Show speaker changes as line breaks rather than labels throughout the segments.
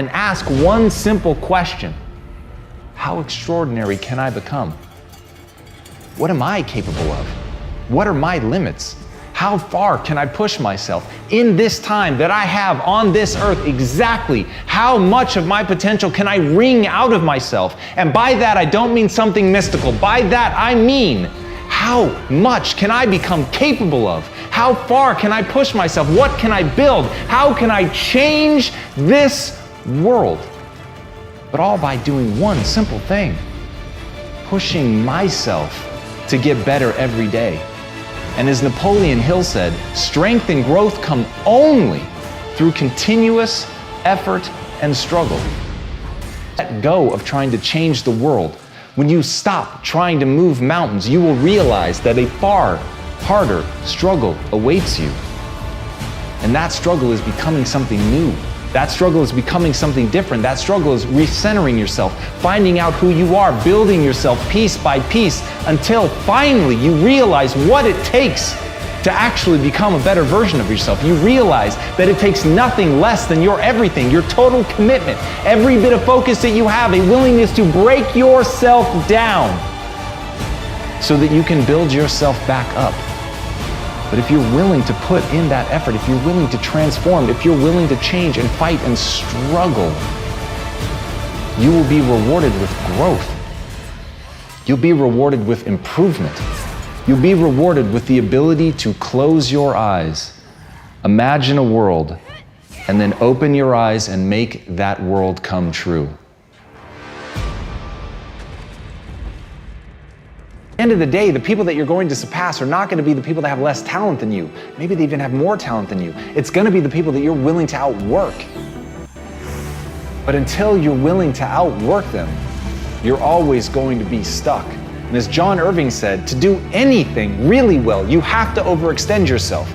and ask one simple question: how extraordinary can I become? What am I capable of? What are my limits? How far can I push myself in this time that I have on this earth? Exactly how much of my potential can I wring out of myself? And by that, I don't mean something mystical. By that, I mean, how much can I become capable of? How far can I push myself? What can I build? How can I change this world? But all by doing one simple thing: pushing myself to get better every day. And as Napoleon Hill said, strength and growth come only through continuous effort and struggle. Let go of trying to change the world. When you stop trying to move mountains, you will realize that a far harder struggle awaits you. And that struggle is becoming something new. That struggle is becoming something different. That struggle is recentering yourself, finding out who you are, building yourself piece by piece until finally you realize what it takes to actually become a better version of yourself. You realize that it takes nothing less than your everything, your total commitment, every bit of focus that you have, a willingness to break yourself down so that you can build yourself back up. But if you're willing to put in that effort, if you're willing to transform, if you're willing to change and fight and struggle, you will be rewarded with growth. You'll be rewarded with improvement. You'll be rewarded with the ability to close your eyes, imagine a world, and then open your eyes and make that world come true. At the end of the day, the people that you're going to surpass are not going to be the people that have less talent than you. Maybe they even have more talent than you. It's going to be the people that you're willing to outwork. But until you're willing to outwork them, you're always going to be stuck. And as John Irving said, to do anything really well, you have to overextend yourself.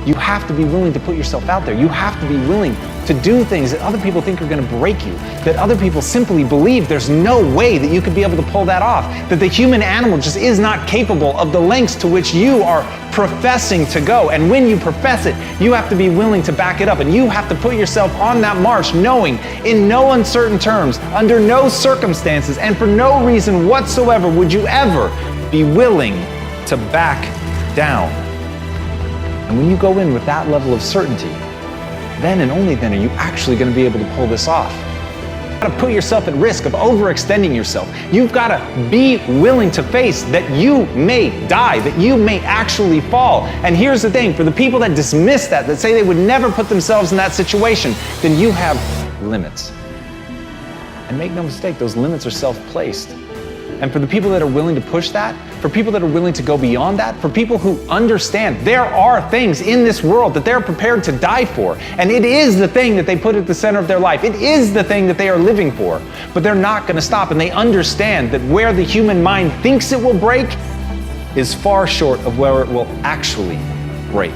You have to be willing to put yourself out there. You have to be willing to do things that other people think are going to break you, that other people simply believe there's no way that you could be able to pull that off, that the human animal just is not capable of the lengths to which you are professing to go. And when you profess it, you have to be willing to back it up, and you have to put yourself on that march knowing in no uncertain terms, under no circumstances, and for no reason whatsoever would you ever be willing to back down. And when you go in with that level of certainty, then and only then are you actually going to be able to pull this off. You've got to put yourself at risk of overextending yourself. You've got to be willing to face that you may die, that you may actually fall. And here's the thing, for the people that dismiss that say they would never put themselves in that situation, then you have limits. And make no mistake, those limits are self-placed. And for the people that are willing to push that, for people that are willing to go beyond that, for people who understand there are things in this world that they're prepared to die for, and it is the thing that they put at the center of their life. It is the thing that they are living for, but they're not going to stop, and they understand that where the human mind thinks it will break is far short of where it will actually break.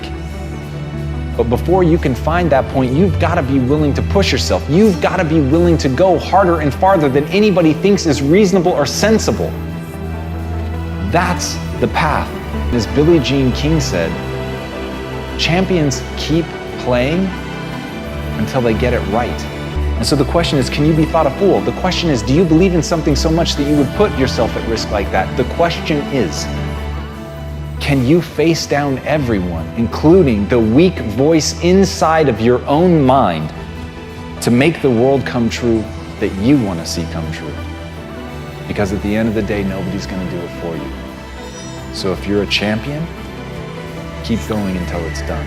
But before you can find that point, you've got to be willing to push yourself. You've got to be willing to go harder and farther than anybody thinks is reasonable or sensible. That's the path. As Billie Jean King said, champions keep playing until they get it right. And so the question is, can you be thought a fool? The question is, do you believe in something so much that you would put yourself at risk like that? The question is, can you face down everyone, including the weak voice inside of your own mind, to make the world come true that you want to see come true? Because at the end of the day, nobody's going to do it for you. So if you're a champion, keep going until it's done.